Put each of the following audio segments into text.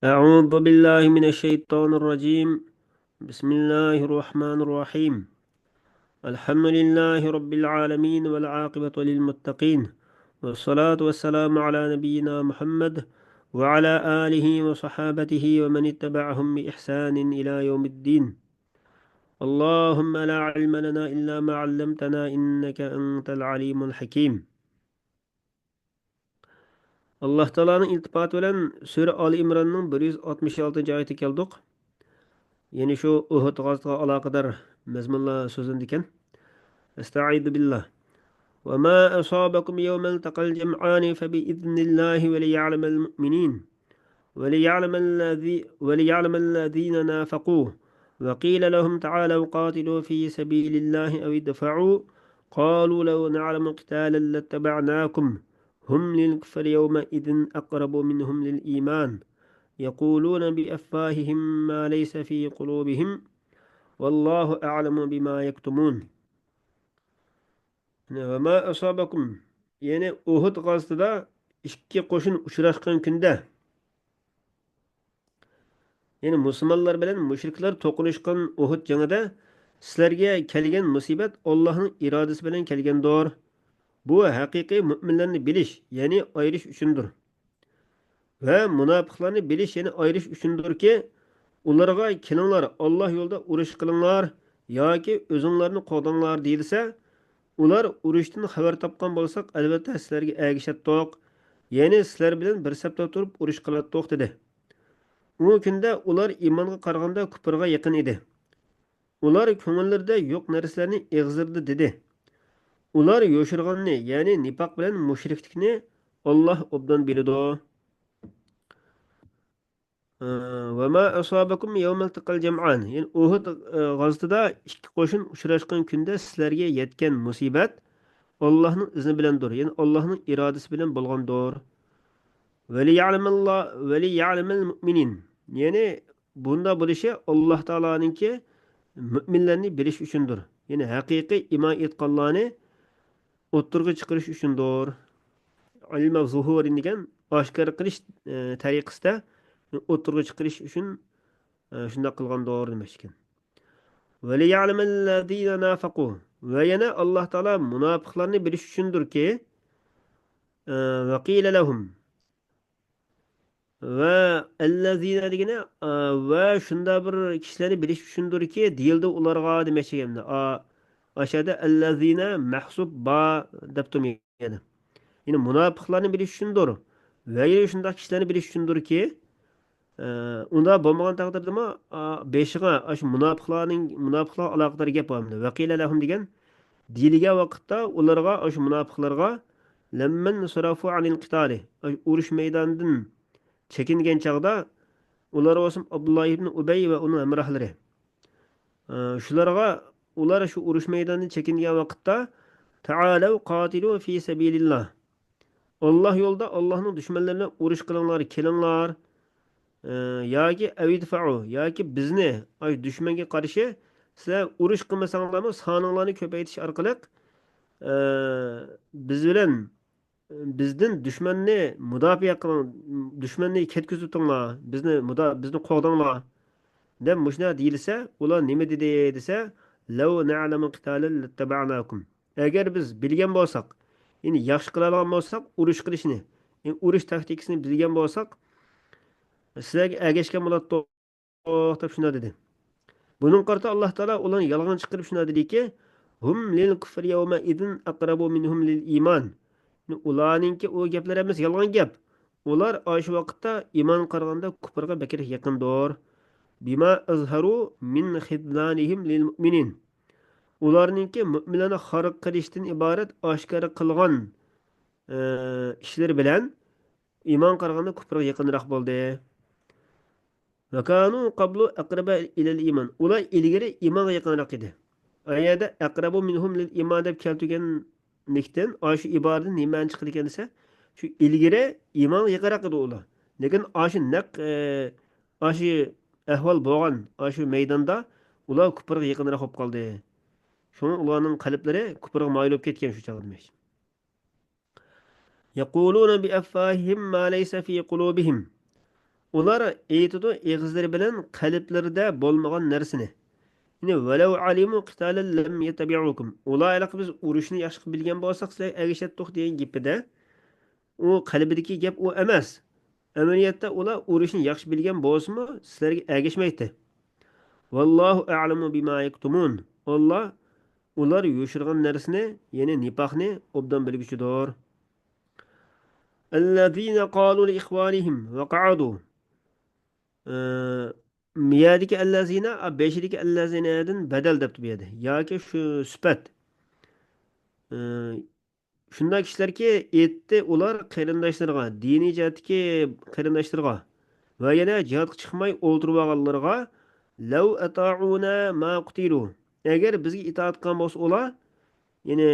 أعوذ بالله من الشيطان الرجيم. بسم الله الرحمن الرحيم. الحمد لله رب العالمين والعاقبة للمتقين، والصلاة والسلام على نبينا محمد وعلى آله وصحابته ومن اتبعهم بإحسان إلى يوم الدين. اللهم لا علم لنا إلا ما علمتنا إنك أنت العليم الحكيم. الله تعالى iltifat bilen Sure Ali İmran'ın 166. ayeti keldik. Yani şu Uhud gazasına alakadar mezmunla sözün diken. Estaizu billah. وما أصابكم يوم التقى الجمعان فبإذن الله وليعلم المؤمنين وليعلم الذين نافقوه وقيل لهم تعالوا قاتلوا في سبيل الله أو ادفعوا قالوا لو نعلم قتالا لاتبعناكم هم للكفر يومئذ أقرب منهم للإيمان يقولون بأفواههم ما ليس في قلوبهم Vallahu a'lemu bima yektumun. Ve ma asabakum. Yani Uhud gazasida ikki qo'shin uchrashgan kunda, yani musulmonlar bilan mushriklar to'qnashgan Uhud jangida sizlarga kelgan musibat Allohning irodasi bilan kelgandir. Bu haqiqiy mu'minlarni bilish, ya'ni ayirish uchundir. Va munofiqlarni bilish, ya'ni ayirish uchundirki, ularga kelinglar, Alloh yo'lida urush qilinglar yoki o'zinglarni qo'dinglar deyilsa, ular urushdan xabar topgan bo'lsak, albatta sizlarga ergashatdiq. Ya'ni sizlar bilan bir safda turib urush qilatdiq dedi. U kunda ular iymonga qaraganda kufrga yaqin edi. Ular ko'ngillarida yo'q narsalarni eg'zirdi dedi. Ular yo'shirganni, ya'ni nifoq bilan mushriklikni Alloh obdan biladi. Va ma asabakum yawmal taqal jam'an. Yani Uhud g'azotida ikki qo'shin uchrashgan kunda sizlarga yetgan musibat Allohning izni bilandir. Yani Allohning irodasi bilan bo'lgandir. Veliya'lemel mu'minin. Yani bunda bo'lishi Alloh taoloninki mu'minlarni bilish uchundir. Yani haqiqiy iymon etganlarni o'ttirga chiqarish uchundir. Ilm zuhurin degan oshkor qilish tariqasida o'ttirga chiqarish uchun shunday qilgandir demoqchi ekan. Veliya'lemellezina nafaqu. Va yana Alloh taolo munofiqlarni bilish uchundirki, vaqila lahum. Va allazina degani va shunda bir kishilarni bilish uchundirki deyildi ularga demoqchi ekan. Aşağıda allazina mahsub ba deb turmaydi. Yine munofiqlarni bilish uchundir. Va yana shunday kishilarni bilish uchundirki, unda bo'lmagan taqdirdami beshiga shu munofiqlar aloqador gap bo'ladi. Vaqila lahum degan deyilgan vaqtda ularga shu munofiqlarga lamman sarafu anil qitali urush maydonidan chekingan chog'da ular bo'lsin Abdulloh ibn Ubay va uning hamrohlari. Shularga ular shu urush maydonidan chekingan vaqtda ta'alu qatilu fi sabilillah. Alloh yo'lida Allohning dushmanlarini urush qilinglar, kelinglar. Yoki avidfa'u yoki bizni ay dushmanga qarshi sizlar urush qilmasanglarmi soninglarni ko'paytirish orqali biz bilan bizdan dushmanni mudofaa qiling, dushmanni ketkizib turinglar, bizni qo'g'dinglar deb mushuna deyilsa, ular nima dedi desa, law na'lamu qitalan lattaba'nakum. Agar biz bilgan bo'lsak, ya'ni yaxshi qila olgan bo'lsak, urush qilishni, ya'ni urush taktikasini bilgan bo'lsak, sizlarga ergashgan bo'ladi deb shuna dedi. Bunun qarta Alloh taolo ularni yolg'on chiqarib shuna dediki, hum lil kufri yawma idin aqrabu minhum lil iman. Ularninki o gaplar emas, yolg'on gap. Ular shu vaqtda iymon qaraganda kufrga bakir yaqindir. Bima azharu min xidlanihim lil mu'minin. Ularninki mu'minlarni xaroq qilishdan iborat oshkora qilgan ishlar bilan iymon qaraganda kufrga yaqinroq bo'ldi. Va kanu qablu aqraba ila al iman. Ular ilgari iymonga yaqinroq edi. Ayada aqrabu minhum lil iman deb keltirganlikdan shu iboradan nima chiqdi ekan desa, shu ilgari iymon yaqinroq edi ular. Lekin shu naq shu ahvol bo'lgan shu maydonda ular kufrga yaqinroq bo'lib qoldi. Şunu ularning qalblari kufrga moyil bo'lib ketgan shu chog'da demoqchi. Yaquluna bi affahihim ma laysa fi qulubihim. ular aytidi egizlari bilan qalblarida bo'lmagan narsani. Yine velev alimu qitalen lem yetebi'ukum. Ular biz urushni yaxshi qilib bilgan bo'lsak, sizlar ergashatdik degan gapida u qalbidagi gap u emas. Amaliyotda ular urushni yaxshi bilgan bo'lsa-mu, sizlarga ergashmaydi. Vallohu a'lamu bima yaktumun. Alloh ular yoshirgan narsani, ya'ni nifoqni obdan bilguchidir. Allazina qalu li ikhwanihim va qa'adu. Miyadagi allazina, beshidagi allazinadan badal debdi bu yerda. Yoki shu sifat. Shunday kishilarki aytdi ular qarindoshlarga, diniy jihatdagi qarindoshlarga va yana jihatga chiqmay o'ltirib olganlarga law ata'una ma qutilu. Agar bizga itoat qilgan bo'lsa ular, ya'ni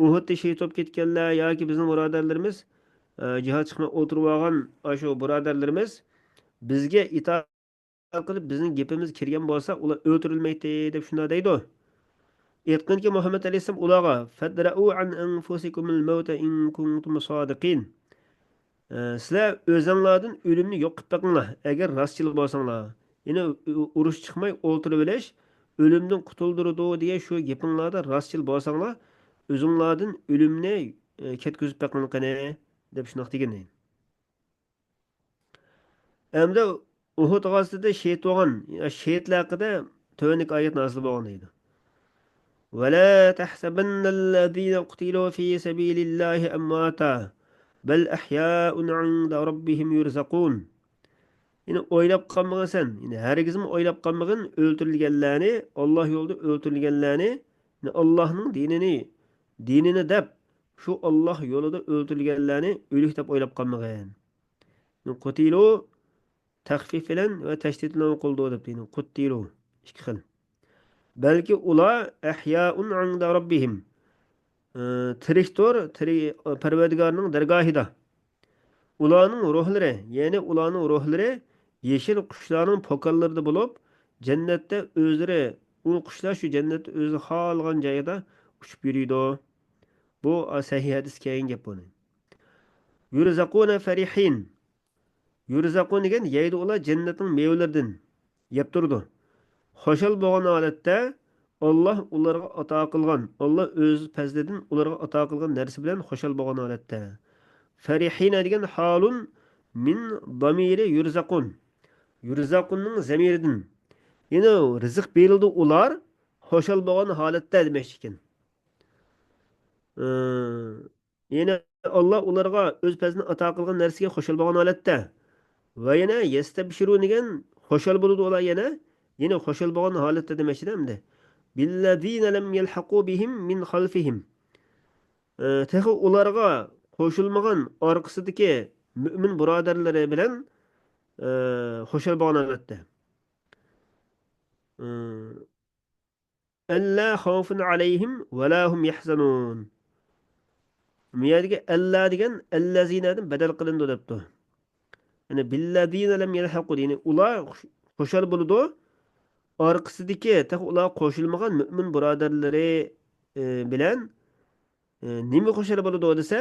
Uhudda shehid bo'lib ketganlar yoki bizning birodarlarimiz jihad chiqmay o'tirib olgan shu birodarlarimiz bizga itoat qilib bizning gapimiz kirgan bo'lsa ular o'ldirilmaydi deb shunday deydi. Aytqanki Muhammad alayhissalom ularga fadra'u an anfusikumul mauta in kuntum sodiqin. Sizlar o'zinglardan o'limni yo'q qilib boqinglar agar rostchiil bo'lsanglar. Ya'ni urush chiqmay o'ltirib olish o'limdan qutuldirdi degan shu gapinglarda rostchiil bo'lsanglar, o'zinglardan o'limni ketkizib boqing qani deb shunoq degan. Endi Uhud g'azotida shehid bo'lgan shehidlar haqida tövnik oyat nozil bo'lgan edi. ولا تحسبن الذين قتلوا في سبيل الله أمواتا بل أحياء عند ربهم يرزقون. Yine oylap kalmağın sen. Yine herkesin oylap kalmağın öldürülgenlerini, Allah yolda öldürülgenlerini, yine Allah'ın dinini dep, şu Allah yolunda öldürülgenlerini ölük dep oylap kalmağın. Yine kutilu takfif bilen ve teşdid bilen okuldu dep. Yine kutilu. İki xil. Belki ula ehya'un anda rabbihim. Tiriktir, Parvardigarning dargohida. Ularning ruhlari, ya'ni ularning ruhlari yeshil qushlarning pokallarida bo'lib, jannatda o'zlari, u qushlar shu jannatda o'zi xohlagan joyda uchib yuriydi. Bu sahih hadis kelgan gap buni. Yurzaquna farihin. Yurzaqun degan yeydi ular jannatning mevalaridan yeb turdi. Xo'shal bo'lgan holatda Alloh ularga ato qilgan, Alloh o'z fazlidan ularga ato qilgan narsa bilan xo'shal bo'lgan holatda. Farihina degan halun min damiri yurzaqun. Yurzaqunning zamiridan. Yine rizq berildi ular xo'shal bo'lgan holatda demoqchi ekan. Yine Alloh ularga o'z fazlini ato qilgan narsaga xo'shal bo'lgan holatda. Va yana yastabshirun degan xo'shal bo'ladi ular yana xo'shal bo'lgan holatda demoqchi hamda. Billazina lam yalhaqu bihim min xalfihim. Texi ularga qo'shilmagan orqasidagi mo'min birodarlari bilan xo'shal bo'lgan holatda. Alla xawfun alayhim va la hum yahzanun. Bu yerdagi alla degan allazinadan badal qilindi debdi. Yani billazina lam yalhaqu deyni ular qo'shal bo'ladi. Orqasidagi texi ular qo'shilmagan mo'min birodarlari bilan nima qo'shal bo'ladi desa,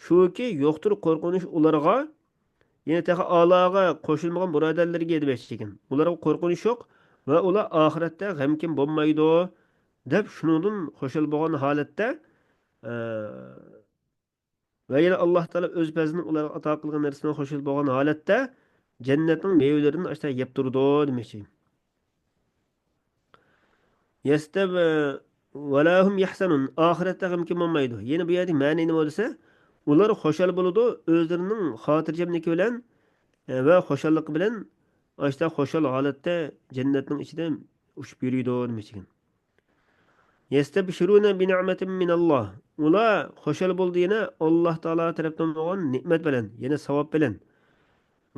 shuki yo'qdir qo'rqinish ularga, yine texa Allohga qo'shilmagan birodarlarga demoqchi ekan. Ularga qo'rqinish yo'q va ular oxiratda g'amkin bo'lmaydi deb shuningdan qo'shil bo'lgan holatda va yana Alloh taolo o'z fazlini ularga ato qilgan narsadan qo'shil bo'lgan holatda jannatning mevalarini ashta yeb turdi demoqchi. Yastab va lahum yahsanun oxiratda g'amkin bo'lmaydi. Yana bu yerda ma'ni nima bo'lsa, ular xo'shal bo'ladi o'zlarining xotirjamligi bilan va xo'shallik bilan ashta xo'shal holatda jannatning ichida uchib yuriydi demoqchi. Yastabshiruna bi ni'matin min Allah. Ular xo'shal bo'ldi yana Alloh taolo tarafdan bo'lgan ne'mat bilan, yana savob bilan.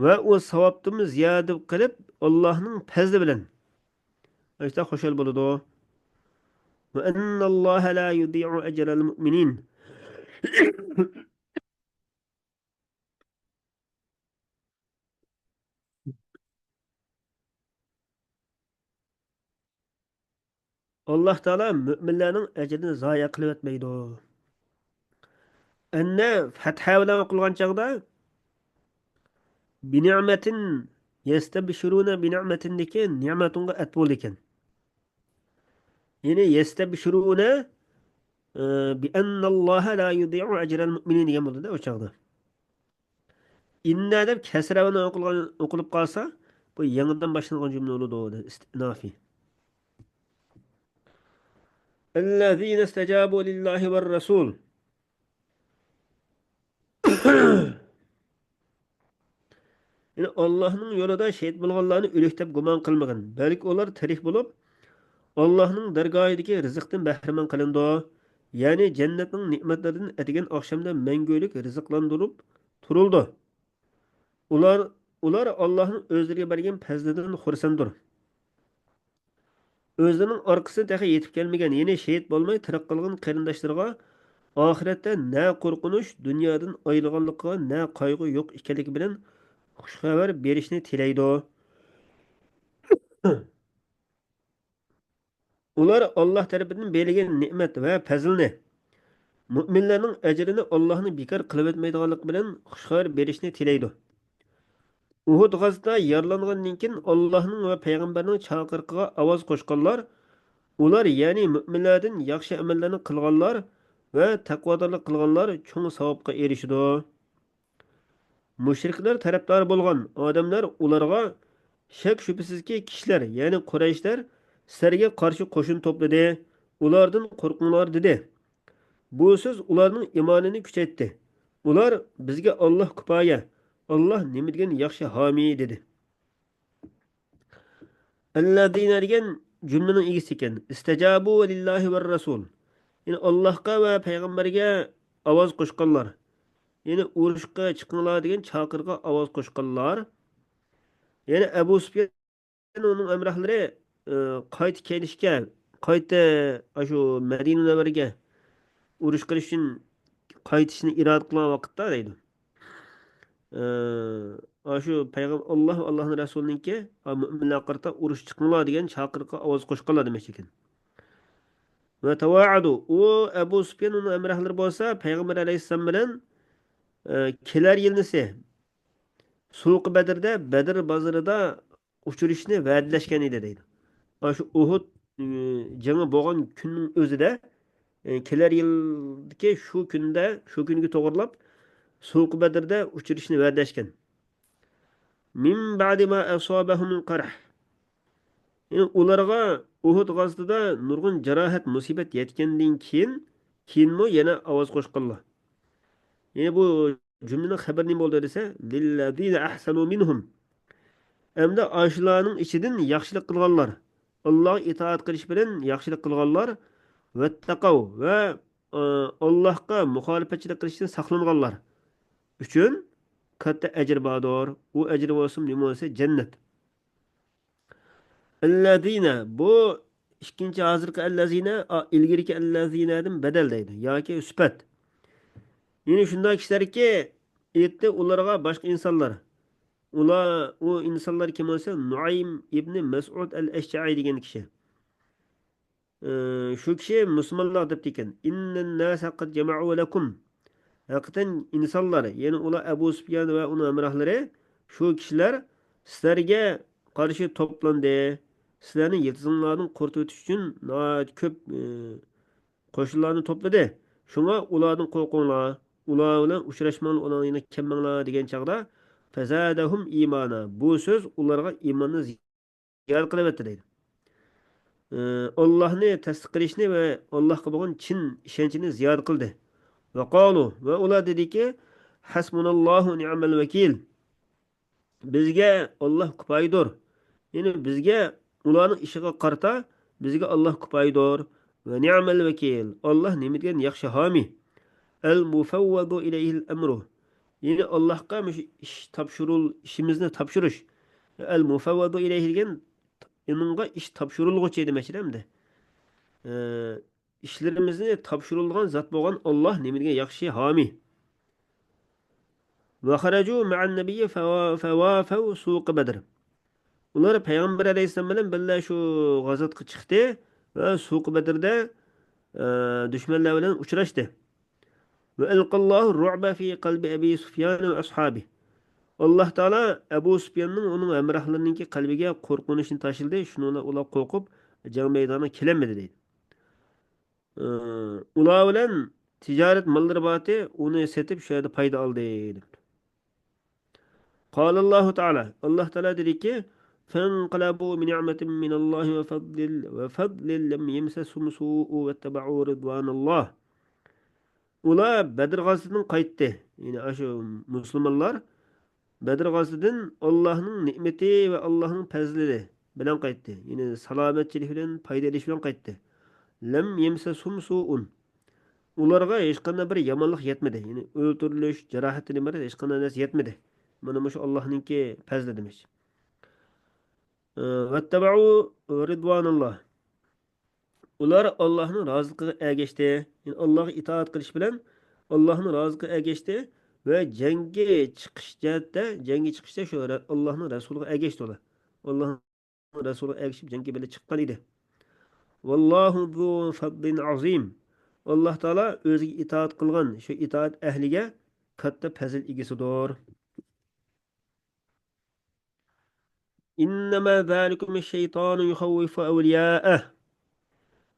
Va u savobni ziyoda qilib Allohning fazli bilan ashta xo'shal bo'ladi. Va annalloha la yudi'u ajral mu'minin. Alloh taolo mu'minlarning ajrini zoya qilib o'tmaydi. Anna fatha bilan o'qilgan chaqda bi ni'matin yastabshiruna bi ni'matindiki ni'matunga at bo'ldi ekan. Ya'ni yastabshiruna bi annalloha la yudi'u ajral mu'minin degan bo'ldi-da o'sha chog'da. Inna deb kasra bilan o'qilib qolsa, bu yangidan boshlangan jumla bo'ladi, istinofi. Allazina istajabu lillahi var rasul. Yani Allah'ın yolunda şehit bulganlarını ölük deb gumon qilmagan. Balki ular tirik bo'lib, Allohning dargohidagi rizqdan bahramand qilindi. Ya'ni jannatning ne'matlaridan atigan oqshomda mangulik rizqlantirib turildi. Ular ular Allohning o'zlariga bergan fazlidan xursanddir. O'zlarining orqasidan taxi yetib kelmagan, ya'ni shehid bo'lmay tirik qilgan qarindoshlariga oxiratda na qo'rqinish, dunyodan ayrilganlikqa na qayg'u yo'q ekanligi bilan xushxabar berishni tilaydi. Ular Alloh tarafidan berilgan ne'mat va fazlni, mu'minlarning ajrini Allohni bekor qilib o'tmaydiganlik bilan xushxabar berishni tilaydi. Uhud g'azotida yaralangandan keyin Allohning va payg'ambarning chaqiriqiga ovoz qo'shganlar, ular ya'ni mu'minlardan yaxshi amallarni qilganlar va taqvodorlik qilganlar cho'ng savobga erishidi. Mushriklar tarafdori bo'lgan odamlar ularga shak shubhasizki kishilar, ya'ni Qurayshlar sizlarga qarshi qo'shin to'pladi, ulardan qo'rqinglar dedi. Bu so'z ularning iymonini kuchaytdi. Ular bizga Alloh kifoya, Alloh nima degan yaxshi homiy dedi. Allazina degan jumlaning egasi ekan. Istajabu lillahi var rasul. Ya'ni Allohga va payg'ambarga ovoz qo'shganlar. Ya'ni urushga chiqinglar degan chaqirga ovoz qo'shganlar. Ya'ni Abu Sufyan uning amrahlari qayta kelishga, qayta shu Madina munavvaraga urush qilish uchun qaytishni iroda qilgan vaqtda deydi. Shu payg'ambar Alloh va Allohning rasuliniki mu'minlar qarata urush chiqinglar degan chaqiriqqa ovoz qo'shganlar demoqchi ekan. Va tavaadu u Abu Sufyan uning amrahlari bo'lsa payg'ambar alayhissalom bilan kelar yilnisi Suq Badrda Badr bozorida uchrashishni va'dalashgan edi deydi. Shu Uhud jangi bo'lgan kunning o'zida kelar yildagi shu kunda, shu kunga to'g'rilab Suq Badrda uchrashishni va'dalashgan. Min ba'di ma asabahum min qarh. Yani ularga Uhud g'azotida nurg'un jarohat, musibat yetgandan keyinmi yana ovoz qo'shganlar. Yani bu jumlaning xabari nima bo'ldi desa, lillazina ahsanu minhum. Hamda ashlarning ichidan yaxshilik qilganlar, Allohga itoat qilish bilan yaxshilik qilganlar vattaqav va Allohga muxolifatchilik qilishdan saqlanganlar uchun katta ajr bordir. U ajr bo'lsin nima bo'lsa jannat. Allazina bu ikkinchi hozirgi allazina ilgirki allazinadan badal deydi yoki sifat. Ya'ni shunday kishilarki aytdi ularga boshqa insonlar. Ular u insonlar kim bo'lsa Nuaym ibn Mas'ud al-Ash'ari degan kishi. Shu kishi musulmonlar deb ekan. Innan nasa qad jama'u lakum. Haqiqatan insonlar, ya'ni ular Abu Sufyan va uning amrohlari shu kishilar sizlarga qarshi to'plandi. Sizlarni yiltizinglardan qo'rqitib o'tish uchun ko'p qo'shinlarni to'pladi. Shunga ulardan qo'rqinglar. Ular bilan uchrashmang, ularni kemmanglar degan chaqda fazadahum imana. Bu so'z ularga iymonni ziyoda qilib o'tdi deydi. Allohni tasdiq qilishni va Allohga bo'lgan chin ishonchni ziyoda qildi. Va qalu va ular dediki hasbunallohu ni'mal vakil. Bizga Alloh kifoyadir. Ya'ni bizga ularning ishiga qarata bizga Alloh kifoyadir va ni'mal vakil. Alloh nima degan yaxshi homiy. Al mufawwadu ilayhi al-amru. Ya'ni Allohga ish ishimizni topshirish. Al mufawwadu ilayhi degan uningga ish topshirilguchi demakchi endi. İşlerimizni topshirilgan zot bo'lgan Alloh nima degan yaxshi homiy. Va xaraju ma'an nabiyyi fawafaw suq badr. Ular payg'ambar alayhisalom bilan birga shu g'azotga chiqdi va suq badrda dushmanlar bilan uchrashdi. Va alqallohu ru'ba fi qalbi abi Sufyan va ashabi. alloh taolo abu sufyonning uning hamrohlarininki qalbiga qo'rqinchni tashildi, shuni ular qo'rqib jang maydoniga kelolmadi deydi. Ular bilan tijorat mollari bordi, uni setib shu yerda foyda oldi deb. Allohu taolo alloh taolo dediki فانقلبوا بنعمة من الله وفضل لم يمسسهم سوء واتبعوا رضوان الله. Ular Bedir gazisinden qaytdi. Yani şu Müslümanlar Bedir gazisinden Allah'ın nimeti ve Allah'ın fezli bilen qaytdı. Yani salametçilik bilen, payda ediş bilen qaytdı. Lem yemsesum su'un. Ularga hech qanday bir yomonlik yetmedi. Yani o'ldirilish, jarohatlanib hech qanday narsa yetmedi. Mana shu Allohninki fazli demiş. Vattaba'u ridvanullah. Ular Allohning roziligiga ergashdi. Yani Allohga itoat qilish bilan Allohning roziligiga ergashdi va jangga chiqishda shu Allohning rasuliga ergashdi ular. Allohning rasuliga ergashib jangga birga chiqqan edi. Vallohu zu fadlin azim. Alloh taolo o'ziga itoat qilgan shu itoat ahliga katta fazil egasidir. Innama zalikum ash-shaytonu yukhawwifu awliya'ah.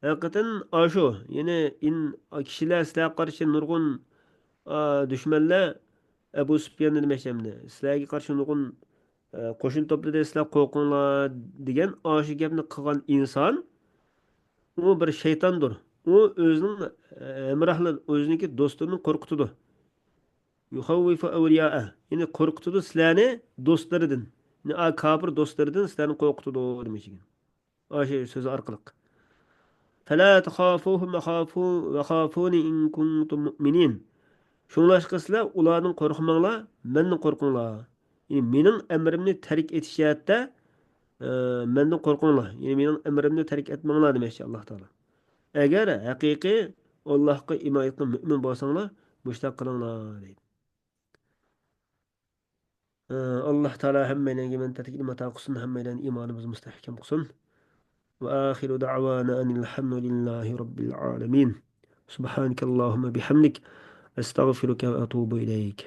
Haqiqatan ashu, ya'ni kishilar sizlarga qarshi nurg'un dushmanlar Abu Sufyon demoqchi. Sizlarga qarshi nurg'un qo'shin to'pladi, sizlar qo'rqinglar degan ashu gapni qilgan inson u bir shaytondir. U o'zining hamrohlar, o'ziniki do'stlarini qo'rqitadi. Yukhawwifu awliya'a. Ya'ni qo'rqitadi sizlarni do'stlaridan. Ya'ni kafir do'stlaridan sizlarni qo'rqitadi demoqchi. Ashu so'zi orqali. فلا تخافوهم وخافوني إن كنتم مؤمنين. Şunlaşqı sizlar ulardan qo'rqmanglar, mendan qo'rqinglar. Yani mening amrimni tark etishayotda mendan qo'rqinglar. Yani mening amrimni tark etmanglar demoqchi Alloh taolo. Agar haqiqiy Allohga imoat qilgan mu'min bo'lsanglar, mushtaq qilinglar deydi. Alloh taolo hammalarga mentatlik ilm ato qilsin, hammalarning iymonimizni mustahkam qilsin. وآخر دعوانا أن الحمد لله رب العالمين. سبحانك اللهم بحمدك أستغفرك وأتوب إليك.